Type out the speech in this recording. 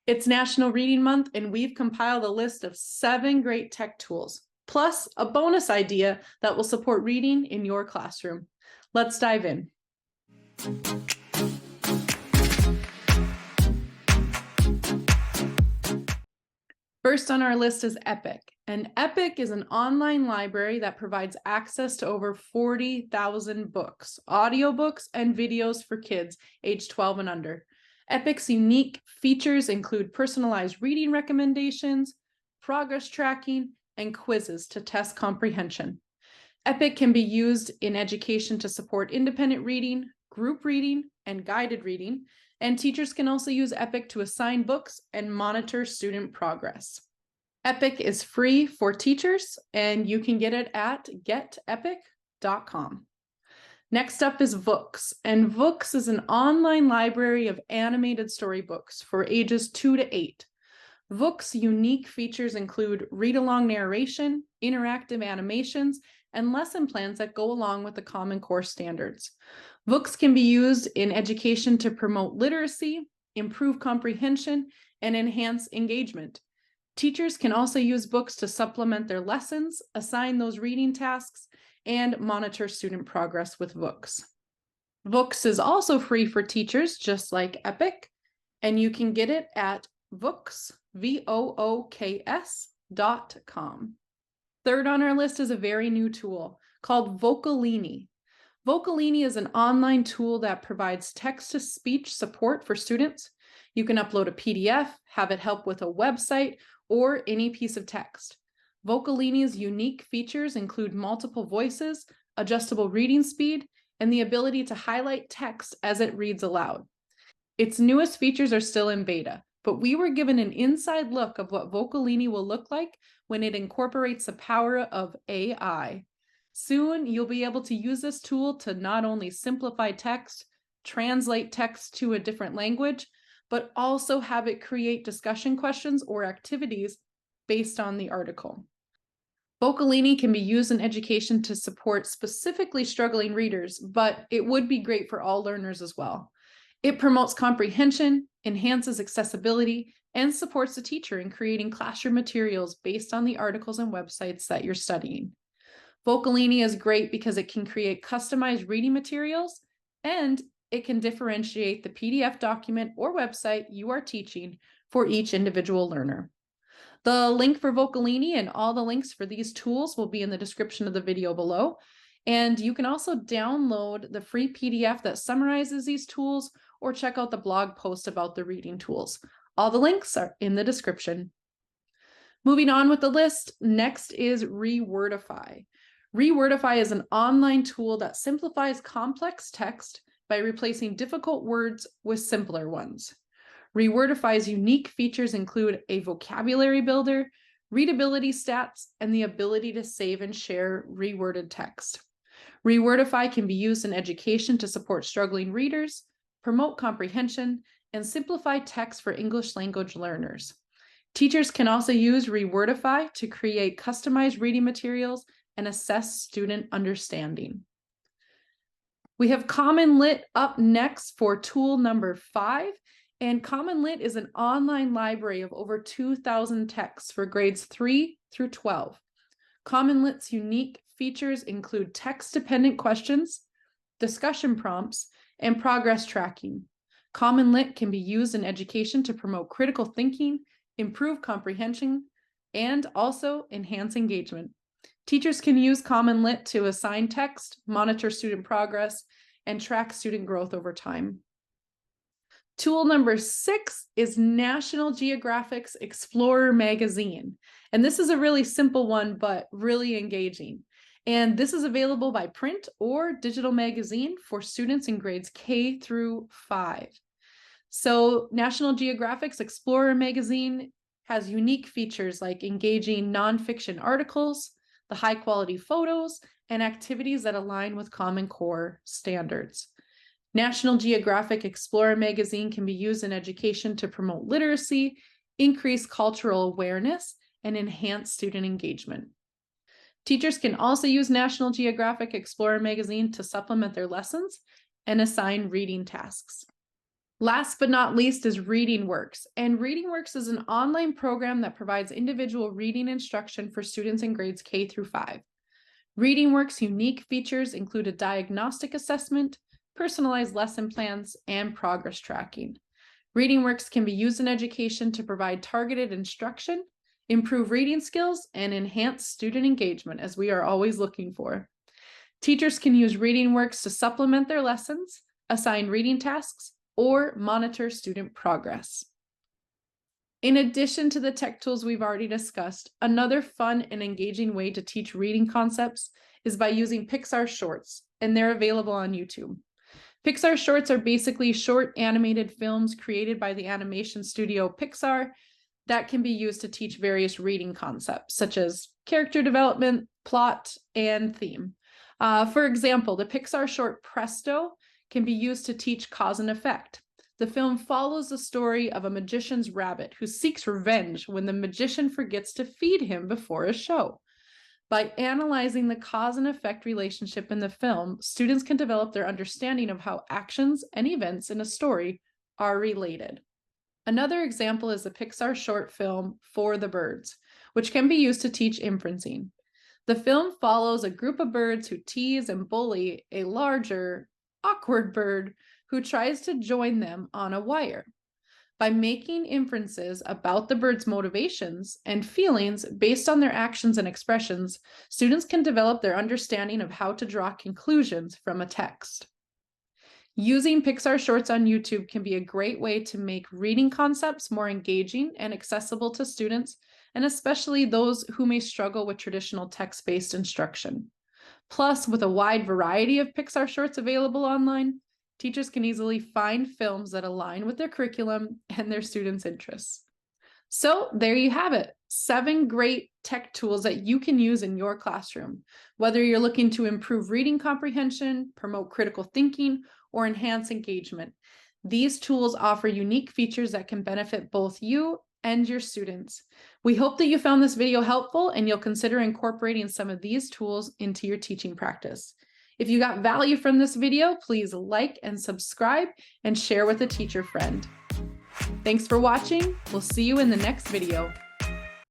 It's National Reading Month, and we've compiled a list of 7 great tech tools, plus a bonus idea that will support reading in your classroom. Let's dive in. First on our list is Epic. And Epic is an online library that provides access to over 40,000 books, audiobooks, and videos for kids age 12 and under. Epic's unique features include personalized reading recommendations, progress tracking, and quizzes to test comprehension. Epic can be used in education to support independent reading, group reading, and guided reading, and teachers can also use Epic to assign books and monitor student progress. Epic is free for teachers, and you can get it at getepic.com. Next up is Vocalini, and Vocalini is an online library of animated storybooks for ages 2 to 8. Vocalini's unique features include read-along narration, interactive animations, and lesson plans that go along with the Common Core standards. Vocalini can be used in education to promote literacy, improve comprehension, and enhance engagement. Teachers can also use books to supplement their lessons, assign those reading tasks, and monitor student progress with Vocalini. Vocalini is also free for teachers, just like Epic, and you can get it at Vocalini.com. Third on our list is a very new tool called Vocalini. Vocalini is an online tool that provides text-to-speech support for students. You can upload a PDF, have it help with a website, or any piece of text. Vocalini's unique features include multiple voices, adjustable reading speed, and the ability to highlight text as it reads aloud. Its newest features are still in beta, but we were given an inside look of what Vocalini will look like when it incorporates the power of AI. Soon, you'll be able to use this tool to not only simplify text, translate text to a different language, but also have it create discussion questions or activities based on the article. Vocalini can be used in education to support specifically struggling readers, but it would be great for all learners as well. It promotes comprehension, enhances accessibility, and supports the teacher in creating classroom materials based on the articles and websites that you're studying. Vocalini is great because it can create customized reading materials, and it can differentiate the PDF document or website you are teaching for each individual learner. The link for Vocalini and all the links for these tools will be in the description of the video below. And you can also download the free PDF that summarizes these tools or check out the blog post about the reading tools. All the links are in the description. Moving on with the list, next is Rewordify. Rewordify is an online tool that simplifies complex text by replacing difficult words with simpler ones. Rewordify's unique features include a vocabulary builder, readability stats, and the ability to save and share reworded text. Rewordify can be used in education to support struggling readers, promote comprehension, and simplify text for English language learners. Teachers can also use Rewordify to create customized reading materials and assess student understanding. We have CommonLit up next for tool number 5. And CommonLit is an online library of over 2,000 texts for grades 3 through 12. CommonLit's unique features include text-dependent questions, discussion prompts, and progress tracking. CommonLit can be used in education to promote critical thinking, improve comprehension, and also enhance engagement. Teachers can use CommonLit to assign text, monitor student progress, and track student growth over time. Tool number 6 is National Geographic's Explorer magazine. And this is a really simple one, but really engaging. And this is available by print or digital magazine for students in grades K through 5. So National Geographic's Explorer magazine has unique features like engaging nonfiction articles, the high quality photos, and activities that align with Common Core standards. National Geographic Explorer magazine can be used in education to promote literacy, increase cultural awareness, and enhance student engagement. Teachers can also use National Geographic Explorer magazine to supplement their lessons and assign reading tasks. Last but not least is ReadingWorks. And ReadingWorks is an online program that provides individual reading instruction for students in grades K through 5. ReadingWorks' unique features include a diagnostic assessment, personalized lesson plans, and progress tracking. ReadingWorks can be used in education to provide targeted instruction, improve reading skills, and enhance student engagement, as we are always looking for. Teachers can use ReadingWorks to supplement their lessons, assign reading tasks, or monitor student progress. In addition to the tech tools we've already discussed, another fun and engaging way to teach reading concepts is by using Pixar shorts, and they're available on YouTube. Pixar shorts are basically short animated films created by the animation studio Pixar that can be used to teach various reading concepts, such as character development, plot, and theme. For example, the Pixar short Presto can be used to teach cause and effect. The film follows the story of a magician's rabbit who seeks revenge when the magician forgets to feed him before a show. By analyzing the cause and effect relationship in the film, students can develop their understanding of how actions and events in a story are related. Another example is the Pixar short film For the Birds, which can be used to teach inferencing. The film follows a group of birds who tease and bully a larger, awkward bird who tries to join them on a wire. By making inferences about the bird's motivations and feelings based on their actions and expressions, students can develop their understanding of how to draw conclusions from a text. Using Pixar shorts on YouTube can be a great way to make reading concepts more engaging and accessible to students, and especially those who may struggle with traditional text-based instruction. Plus, with a wide variety of Pixar shorts available online, teachers can easily find films that align with their curriculum and their students' interests. So there you have it, 7 great tech tools that you can use in your classroom. Whether you're looking to improve reading comprehension, promote critical thinking, or enhance engagement, these tools offer unique features that can benefit both you and your students. We hope that you found this video helpful and you'll consider incorporating some of these tools into your teaching practice. If you got value from this video, please like and subscribe and share with a teacher friend. Thanks for watching. We'll see you in the next video.